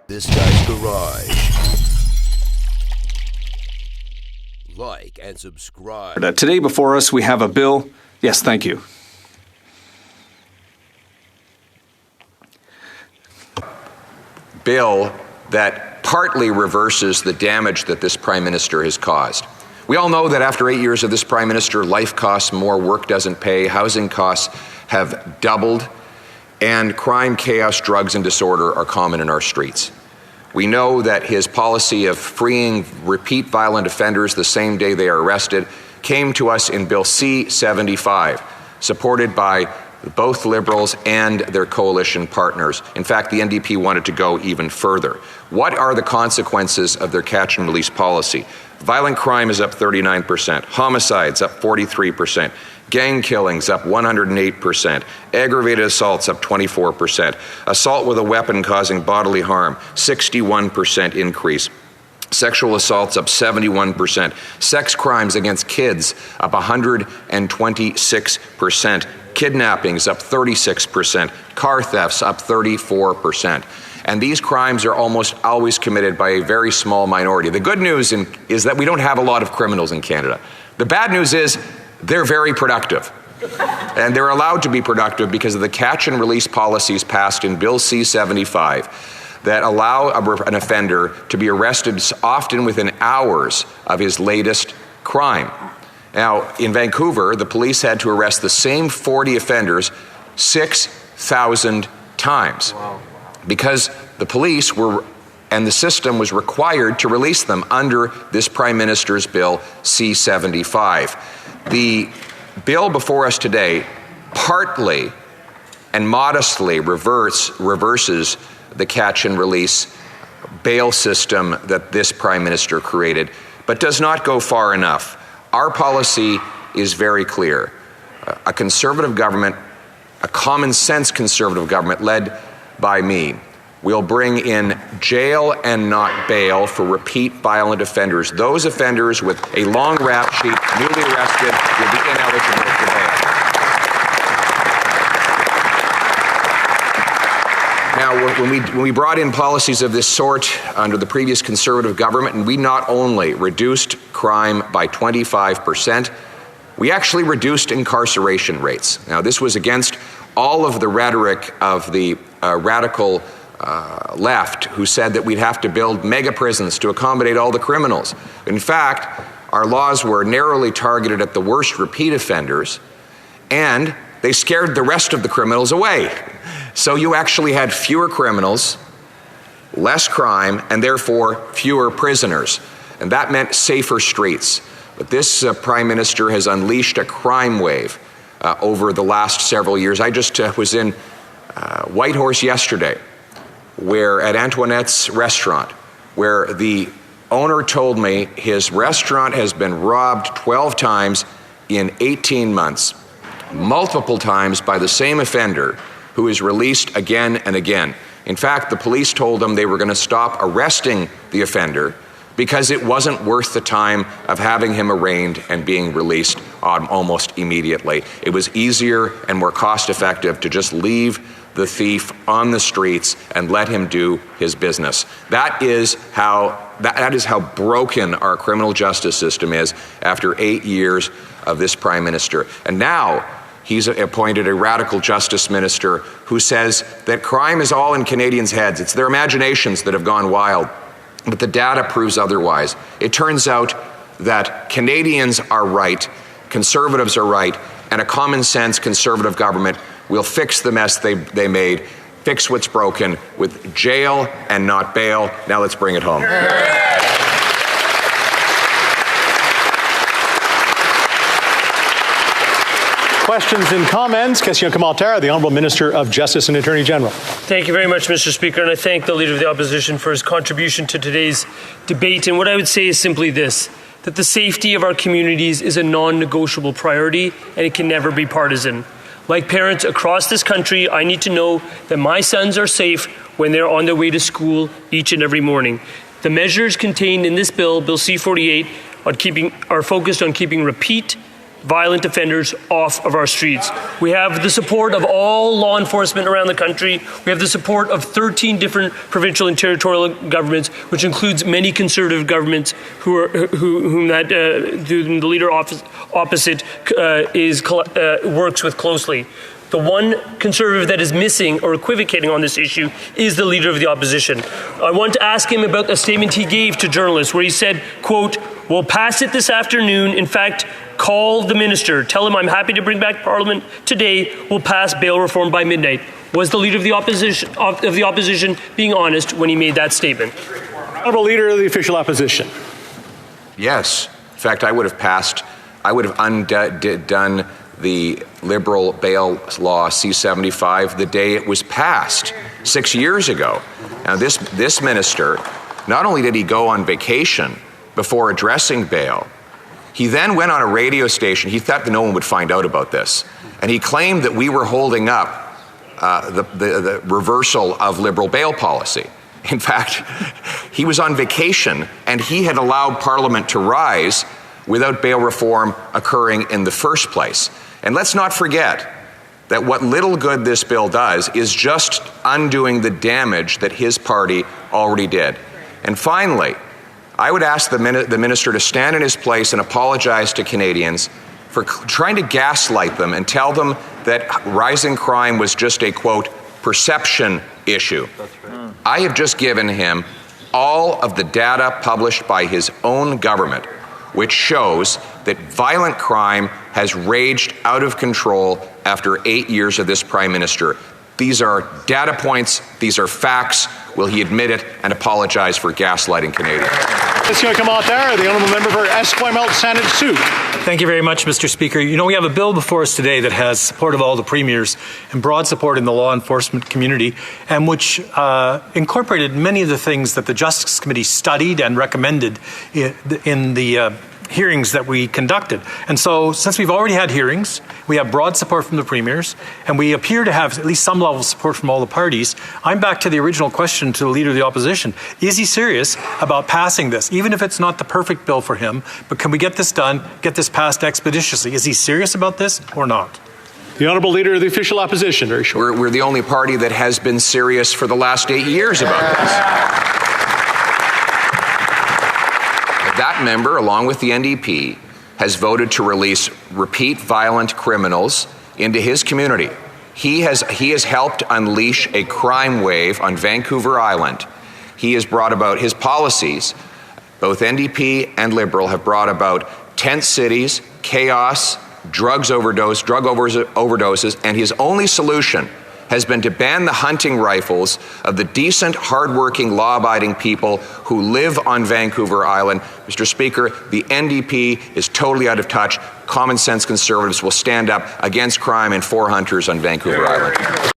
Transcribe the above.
This Guy's Garage. Like and subscribe. Today before us we have a bill. Yes, thank you. Bill that partly reverses the damage that this Prime Minister has caused. We all know that after 8 years of this Prime Minister, life costs more, work doesn't pay, housing costs have doubled, and crime, chaos, drugs, and disorder are common in our streets. We know that his policy of freeing repeat violent offenders the same day they are arrested came to us in Bill C-75, supported by both Liberals and their coalition partners. In fact, the NDP wanted to go even further. What are the consequences of their catch and release policy? Violent crime is up 39%, homicides up 43%, gang killings up 108%, aggravated assaults up 24%, assault with a weapon causing bodily harm, 61% increase. Sexual assaults up 71%, sex crimes against kids up 126%, kidnappings up 36%, car thefts up 34%. And these crimes are almost always committed by a very small minority. The good news is that we don't have a lot of criminals in Canada. The bad news is they're very productive. And they're allowed to be productive because of the catch and release policies passed in Bill C-75 that allow an offender to be arrested often within hours of his latest crime. Now, in Vancouver, the police had to arrest the same 40 offenders 6,000 times. Wow. Because the police and the system was required to release them under this Prime Minister's Bill C-75. The bill before us today partly and modestly reverses the catch and release bail system that this Prime Minister created, but does not go far enough. Our policy is very clear. A conservative government, a common sense conservative government led by me, will bring in jail and not bail for repeat violent offenders. Those offenders with a long rap sheet, newly arrested, will be ineligible for bail. Now, when we brought in policies of this sort under the previous Conservative government, and we not only reduced crime by 25%, we actually reduced incarceration rates. Now, this was against all of the rhetoric of the radical left, who said that we'd have to build mega prisons to accommodate all the criminals. In fact, our laws were narrowly targeted at the worst repeat offenders, and they scared the rest of the criminals away. So you actually had fewer criminals, less crime, and therefore fewer prisoners. And that meant safer streets. But this Prime Minister has unleashed a crime wave over the last several years. I just was in Whitehorse yesterday, where at Antoinette's restaurant, where the owner told me his restaurant has been robbed 12 times in 18 months, multiple times by the same offender who is released again and again. In fact, the police told them they were going to stop arresting the offender because it wasn't worth the time of having him arraigned and being released almost immediately. It was easier and more cost-effective to just leave the thief on the streets and let him do his business. That is how broken our criminal justice system is after 8 years of this Prime Minister. And now he's appointed a radical justice minister who says that crime is all in Canadians' heads. It's their imaginations that have gone wild. But the data proves otherwise. It turns out that Canadians are right, Conservatives are right, and a common sense Conservative government will fix the mess they made, fix what's broken with jail and not bail. Now let's bring it home. Questions and comments? Question commentaire, the Honourable Minister of Justice and Attorney General. Thank you very much, Mr. Speaker, and I thank the Leader of the Opposition for his contribution to today's debate. And what I would say is simply this, that the safety of our communities is a non-negotiable priority, and it can never be partisan. Like parents across this country, I need to know that my sons are safe when they're on their way to school each and every morning. The measures contained in this bill, Bill C-48, are focused on keeping repeat violent offenders off of our streets. We have the support of all law enforcement around the country. We have the support of 13 different provincial and territorial governments, which includes many Conservative governments whom the leader opposite works with closely. The one Conservative that is missing or equivocating on this issue is the Leader of the Opposition. I want to ask him about a statement he gave to journalists where he said, quote, "We'll pass it this afternoon. In fact, call the minister. Tell him I'm happy to bring back Parliament today. We'll pass bail reform by midnight." Was the Leader of the Opposition being honest when he made that statement? Honourable Leader of the Official Opposition. Yes. In fact, I would have undone the Liberal bail law C-75 the day it was passed 6 years ago. Now, this minister, not only did he go on vacation before addressing bail, he then went on a radio station. He thought that no one would find out about this, and he claimed that we were holding up the reversal of Liberal bail policy. In fact, he was on vacation, and he had allowed Parliament to rise without bail reform occurring in the first place. And let's not forget that what little good this bill does is just undoing the damage that his party already did. And finally, I would ask the minister to stand in his place and apologize to Canadians for trying to gaslight them and tell them that rising crime was just a, quote, perception issue. I have just given him all of the data published by his own government, which shows that violent crime has raged out of control after 8 years of this Prime Minister. These are data points, these are facts. Will he admit it and apologize for gaslighting Canadians? The honourable member for Esquimalt-Saanich-Sud. Thank you very much, Mr. Speaker. You know, we have a bill before us today that has support of all the premiers and broad support in the law enforcement community, and which incorporated many of the things that the Justice Committee studied and recommended in the hearings that we conducted. And so, since we've already had hearings, we have broad support from the premiers, and we appear to have at least some level of support from all the parties, I'm back to the original question to the Leader of the Opposition. Is he serious about passing this? Even if it's not the perfect bill for him, but can we get this done, get this passed expeditiously? Is he serious about this or not? The Honourable Leader of the Official Opposition, very short. We're the only party that has been serious for the last 8 years about this. That member, along with the NDP, has voted to release repeat violent criminals into his community. He has helped unleash a crime wave on Vancouver Island. He has brought about his policies. Both NDP and Liberal have brought about tent cities, chaos, drug overdoses, and his only solution has been to ban the hunting rifles of the decent, hardworking, law-abiding people who live on Vancouver Island. Mr. Speaker, the NDP is totally out of touch. Common sense Conservatives will stand up against crime and for hunters on Vancouver Island.